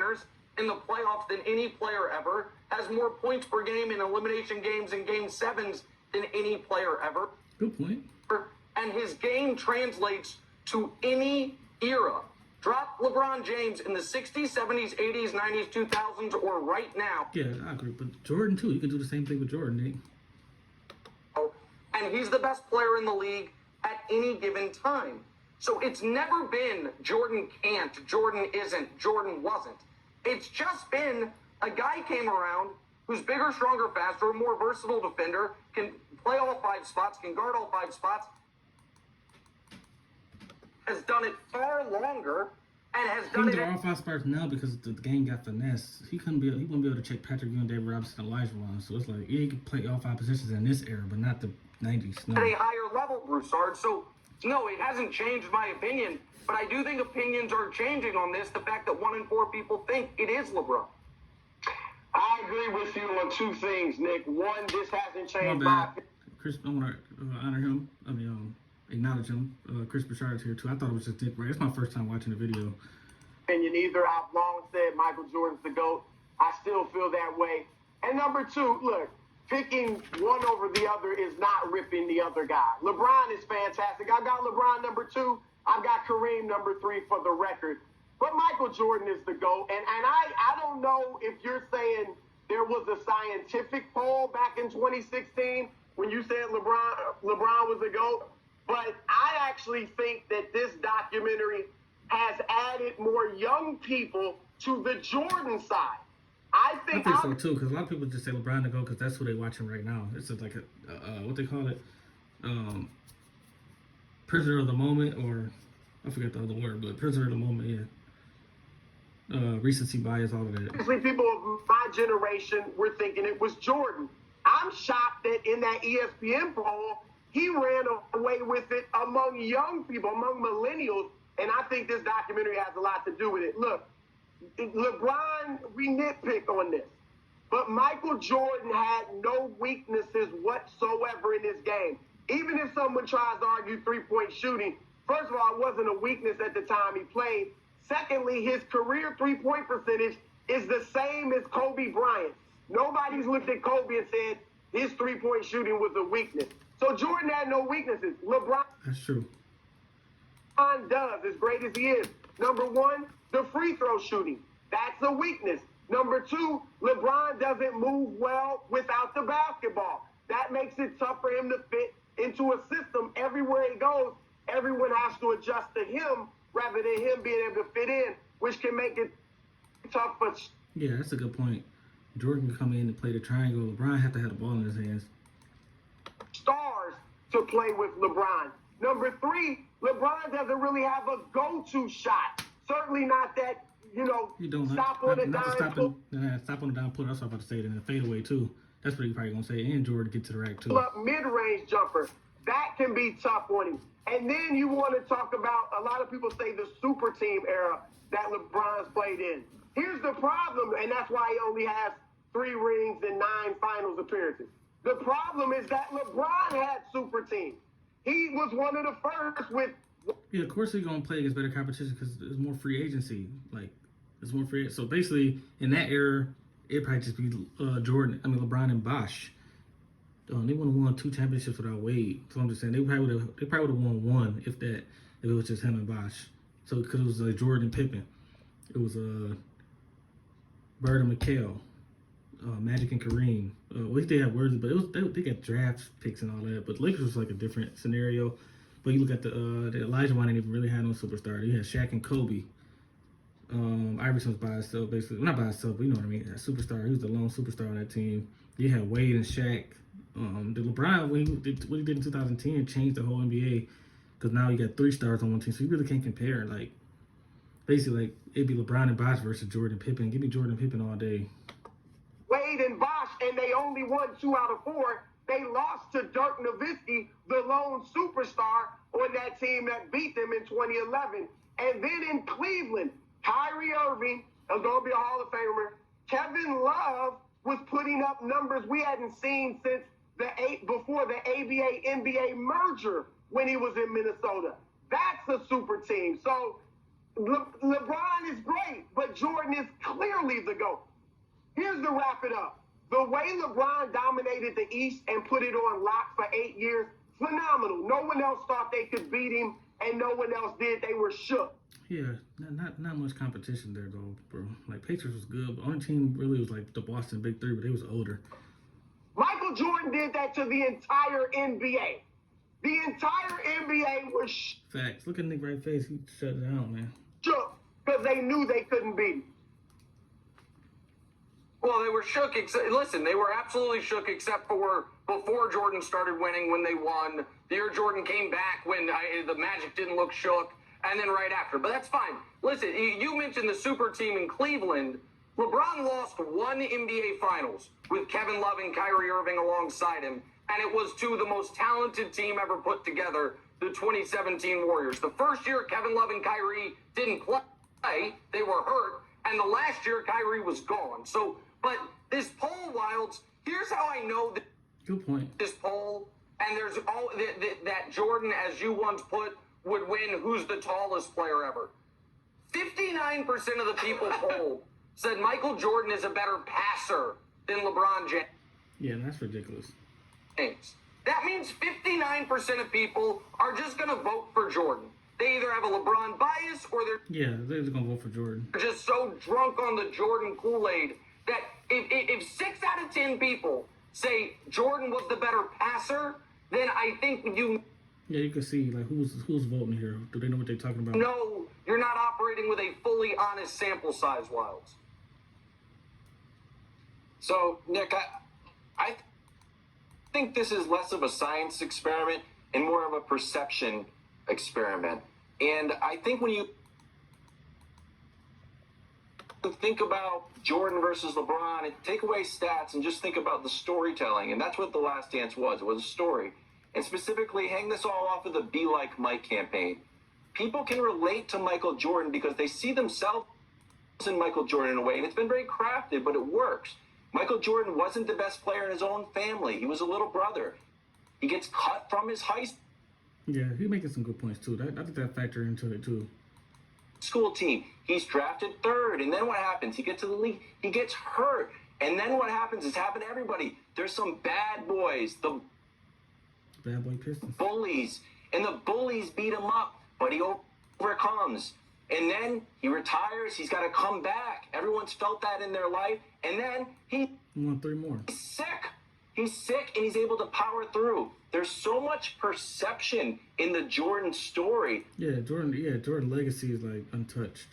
pointers in the playoffs than any player ever, has more points per game in elimination games and game sevens than any player ever. Good point. And his game translates to any era. Drop LeBron James in the 60s, 70s, 80s, 90s, 2000s, or right now. Yeah, I agree. But Jordan, too. You can do the same thing with Jordan, Nate. And he's the best player in the league at any given time. So it's never been Jordan can't, Jordan isn't, Jordan wasn't. It's just been a guy came around who's bigger, stronger, faster, more versatile defender, can play all five spots, can guard all five spots, has done it far longer, and has done He it. can do all five spots now because the game got finesse. He wouldn't be able to check Patrick Ewing, David Robinson, and Olajuwon. So it's like, yeah, he can play all five positions in this era, but not the 90s. No. At a higher level, Broussard. So, no, it hasn't changed my opinion, but I do think opinions are changing on this. The fact that 1 in 4 people think it is LeBron. I agree with you on two things, Nick. One, this hasn't changed my Chris, I want to honor him. Acknowledge him. Chris Broussard is here too. I thought it was just Dick Wright. It's my first time watching the video. Opinion either. I've long said Michael Jordan's the GOAT. I still feel that way. And number two, look, picking one over the other is not ripping the other guy. LeBron is fantastic. I got LeBron number 2. I've got Kareem number 3 for the record. But Michael Jordan is the GOAT. And I don't know if you're saying there was a scientific poll back in 2016 when you said LeBron was the GOAT. But I actually think that this documentary has added more young people to the Jordan side. I think so too, because a lot of people just say LeBron to go because that's who they're watching right now. It's just like what they call it, prisoner of the moment, or I forget the other word, but prisoner of the moment. Yeah, recency bias, all of that. Obviously, people of my generation were thinking it was Jordan. I'm shocked that in that ESPN poll, he ran away with it among young people, among millennials, and I think this documentary has a lot to do with it. Look, LeBron, we nitpick on this, but Michael Jordan had no weaknesses whatsoever in his game. Even if someone tries to argue three-point shooting, first of all, it wasn't a weakness at the time he played. Secondly, his career three-point percentage is the same as Kobe Bryant. Nobody's looked at Kobe and said his three-point shooting was a weakness. So Jordan had no weaknesses. LeBron That's true. does, as great as he is. Number 1, the free throw shooting. That's a weakness. Number 2, LeBron doesn't move well without the basketball. That makes it tough for him to fit into a system. Everywhere he goes, everyone has to adjust to him rather than him being able to fit in, which can make it tough for... Yeah, that's a good point. Jordan can come in and play the triangle. LeBron have to have the ball in his hands. Stars to play with LeBron. Number 3, LeBron doesn't really have a go-to shot. Certainly not that, stop on the dime. Stop on the down pull. I was about to say it in the fadeaway too. That's what he probably gonna say. And Jordan get to the rack too. Mid-range jumper. That can be tough on him. And then you want to talk about, a lot of people say the super team era that LeBron's played in. Here's the problem, and that's why he only has 3 rings and 9 finals appearances. The problem is that LeBron had super teams. He was one of the first with... Yeah, of course he's going to play against better competition because there's more free agency. There's more free... So basically, in that era, it'd probably just be LeBron and Bosh. They would have won 2 championships without Wade. So I'm just saying, they probably would have won 1, if it was just him and Bosh. So, because it was Jordan and Pippen. It was Bird and McHale. Magic and Kareem. At least they had words, but they got draft picks and all that. But Lakers was like a different scenario. But you look at the Olajuwon didn't even really have no superstar. You had Shaq and Kobe. Iverson was by himself, basically. Not by himself, but you know what I mean. A superstar. He was the lone superstar on that team. You had Wade and Shaq. The LeBron, what he did in 2010 changed the whole NBA. Because now you got 3 stars on one team. So you really can't compare. Basically, it'd be LeBron and Bosh versus Jordan and Pippen. Give me Jordan and Pippen all day. Wade and Bosh, and they only won 2 out of 4. They lost to Dirk Nowitzki, the lone superstar on that team that beat them in 2011. And then in Cleveland, Kyrie Irving is going to be a Hall of Famer. Kevin Love was putting up numbers we hadn't seen since before the ABA-NBA merger when he was in Minnesota. That's a super team. So LeBron is great, but Jordan is clearly the GOAT. Here's to wrap it up. The way LeBron dominated the East and put it on lock for 8 years, phenomenal. No one else thought they could beat him, and no one else did. They were shook. Yeah, not much competition there though, bro. Like Patriots was good, but only team really was like the Boston Big Three, but they was older. Michael Jordan did that to the entire NBA. The entire NBA was Facts. Look at Nick right face. He shut it down, man. shook because they knew they couldn't beat him. Well, they were shook. Listen, they were absolutely shook except for before Jordan started winning when they won. The year Jordan came back when the Magic didn't look shook, and then right after. But that's fine. Listen, you mentioned the super team in Cleveland. LeBron lost one NBA Finals with Kevin Love and Kyrie Irving alongside him, and it was to the most talented team ever put together, the 2017 Warriors. The first year Kevin Love and Kyrie didn't play, they were hurt, and the last year Kyrie was gone. So, but this poll, Wilds, here's how I know that Good point. this poll, and there's all that Jordan, as you once put, would win who's the tallest player ever. 59% of the people polled said Michael Jordan is a better passer than LeBron James. Yeah, that's ridiculous. That means 59% of people are just going to vote for Jordan. They either have a LeBron bias or Yeah, they're just gonna vote for Jordan. they're just so drunk on the Jordan Kool-Aid that if 6 out of 10 people say Jordan was the better passer, then I think you Yeah, you can see like who's voting here. Do they know what they're talking about? know you're not operating with a fully honest sample size, Wilds. So, Nick, I think this is less of a science experiment and more of a perception experiment. And I think when you think about Jordan versus LeBron and take away stats and just think about the storytelling, and that's what The Last Dance was. It was a story. And specifically, hang this all off of the Be Like Mike campaign. People can relate to Michael Jordan because they see themselves in Michael Jordan in a way, and it's been very crafted, but it works. Michael Jordan wasn't the best player in his own family. He was a little brother. He gets cut from his high Yeah, he's making some good points too. I think that factor into it too. school team. He's drafted third, and then what happens? He gets to the league. He gets hurt, and then what happens? It's happened to everybody. There's some bad boys, the Bad boy Pistons. bullies, and the bullies beat him up, but he overcomes. And then he retires. He's got to come back. Everyone's felt that in their life. And then He won 3 more. he's sick. He's sick, and he's able to power through. There's so much perception in the Jordan story. Yeah, Jordan legacy is like untouched.